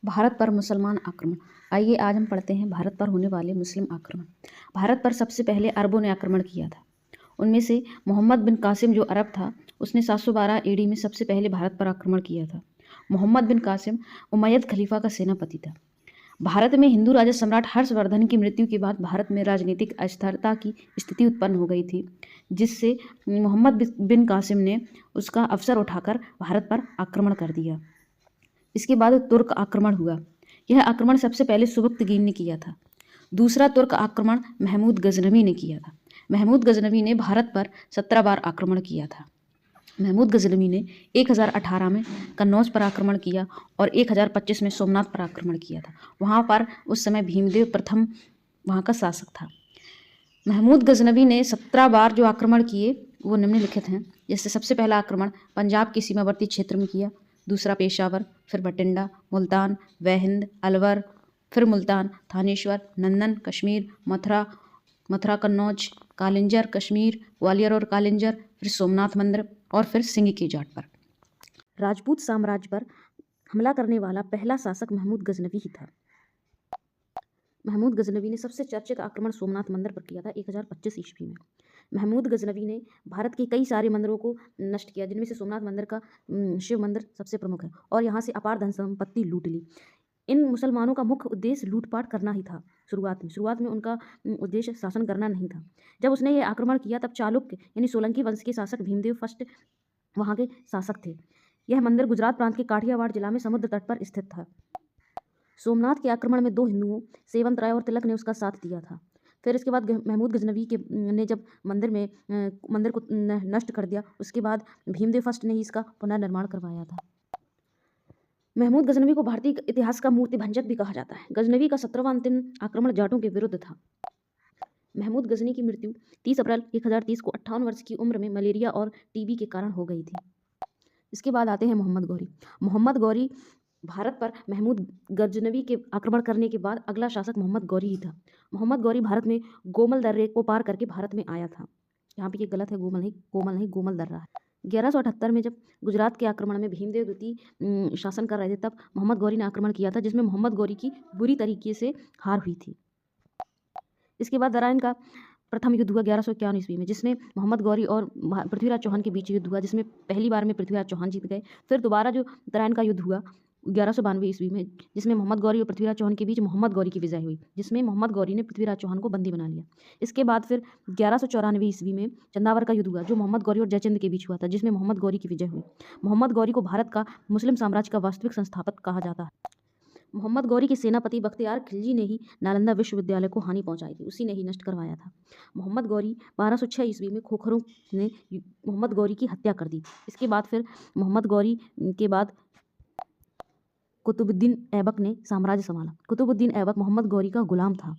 भारत पर मुसलमान आक्रमण। आइए आज हम पढ़ते हैं भारत पर होने वाले मुस्लिम आक्रमण। भारत पर सबसे पहले अरबों ने आक्रमण किया था। उनमें से मोहम्मद बिन कासिम जो अरब था, उसने 712 ईडी में सबसे पहले भारत पर आक्रमण किया था। मोहम्मद बिन कासिम उमैयद खलीफा का सेनापति था। भारत में हिंदू राजा सम्राट हर्षवर्धन की मृत्यु के बाद भारत में राजनीतिक अस्थिरता की स्थिति उत्पन्न हो गई थी, जिससे मोहम्मद बिन कासिम ने उसका अवसर उठाकर भारत पर आक्रमण कर दिया। इसके बाद तुर्क आक्रमण हुआ। यह आक्रमण सबसे पहले सुबुक्तगीन ने किया था। दूसरा तुर्क आक्रमण महमूद गजनवी ने किया था। महमूद गजनवी ने भारत पर 17 बार आक्रमण किया था। महमूद गजनवी ने 1018 में कन्नौज पर आक्रमण किया और 1025 में सोमनाथ पर आक्रमण किया था। वहाँ पर उस समय भीमदेव प्रथम वहाँ का शासक था। महमूद गजनवी ने 17 बार जो आक्रमण किए वो निम्नलिखित हैं। जैसे सबसे पहला आक्रमण पंजाब के सीमावर्ती क्षेत्र में किया, दूसरा पेशावर, फिर बठिंडा, मुल्तान, वहहिंद, अलवर, फिर मुल्तान, थानेश्वर, नंदन, कश्मीर, मथुरा कन्नौज, कालिंजर कश्मीर, ग्वालियर और कालिंजर, फिर सोमनाथ मंदिर और फिर सिंह की जाट पर। राजपूत साम्राज्य पर हमला करने वाला पहला शासक महमूद गजनवी ही था। महमूद गजनवी ने सबसे चर्चित आक्रमण सोमनाथ मंदिर पर किया था 1025 ईस्वी में। महमूद गजनवी ने भारत के कई सारे मंदिरों को नष्ट किया, जिनमें से सोमनाथ मंदिर का शिव मंदिर सबसे प्रमुख है, और यहाँ से अपार धन संपत्ति लूट ली। इन मुसलमानों का मुख्य उद्देश्य लूटपाट करना ही था। शुरुआत में उनका उद्देश्य शासन करना नहीं था। जब उसने ये आक्रमण किया तब चालुक्य यानी सोलंकी वंश के शासक भीमदेव फर्स्ट वहाँ के शासक थे। यह मंदिर गुजरात प्रांत के काठियावाड़ जिला में समुद्र तट पर स्थित था। सोमनाथ के आक्रमण में 2 हिंदुओं सेवंत राय और तिलक ने उसका साथ दिया था। फिर इसके बाद महमूद गजनवी ने जब मंदिर को नष्ट कर दिया, उसके बाद भीमदेव फर्स्ट ने ही इसका पुनर्निर्माण करवाया था। महमूद गजनवी को भारतीय इतिहास का मूर्ति भंजक भी कहा जाता है। गजनवी का 17वां अंतिम आक्रमण जाटों के विरुद्ध था। महमूद गजनी की मृत्यु 30 अप्रैल 1030 को 58 वर्ष की उम्र में मलेरिया और टीबी के कारण हो गई थी। इसके बाद आते हैं मोहम्मद गौरी। मोहम्मद गौरी भारत पर महमूद गजनवी के आक्रमण करने के बाद अगला शासक मोहम्मद गौरी ही था। मोहम्मद गौरी भारत में गोमल दर्रे को पार करके भारत में आया था। यहाँ पे ये गलत है, कोमल नहीं गोमल दर्रा है। 1178 में जब गुजरात के आक्रमण में भीमदेव द्वितीय शासन कर रहे थे, तब मोहम्मद गौरी ने आक्रमण किया था, जिसमें मोहम्मद गौरी की बुरी तरीके से हार हुई थी। इसके बाद दरायन का प्रथम युद्ध हुआ 1151 ईस्वी में, जिसमें मोहम्मद गौरी और पृथ्वीराज चौहान के बीच युद्ध हुआ, जिसमें पहली बार में पृथ्वीराज चौहान जीत गए। फिर दोबारा जो दरायन का युद्ध हुआ 1192 ईस्वी में, जिसमें मोहम्मद गौरी और पृथ्वीराज चौहान के बीच मोहम्मद गौरी की विजय हुई, जिसमें मोहम्मद गौरी ने पृथ्वीराज चौहान को बंदी बना लिया। इसके बाद फिर 1194 ईस्वी में चंदावर का युद्ध हुआ, जो मोहम्मद गौरी और जयचंद के बीच हुआ था, जिसमें मोहम्मद गौरी की विजय हुई। मोहम्मद गौरी को भारत का मुस्लिम साम्राज्य का वास्तविक संस्थापक कहा जाता है। मोहम्मद गौरी के सेनापति बख्तियार खिलजी ने ही नालंदा विश्वविद्यालय को हानि पहुंचाई थी, उसी ने ही नष्ट करवाया था। मोहम्मद गौरी 1206 ईस्वी में खोखरों ने मोहम्मद गौरी की हत्या कर दी। इसके बाद फिर मोहम्मद गौरी के बाद कुतुबुद्दीन ऐबक ने साम्राज्य संभाला। कुतुबुद्दीन ऐबक मोहम्मद गौरी का गुलाम था।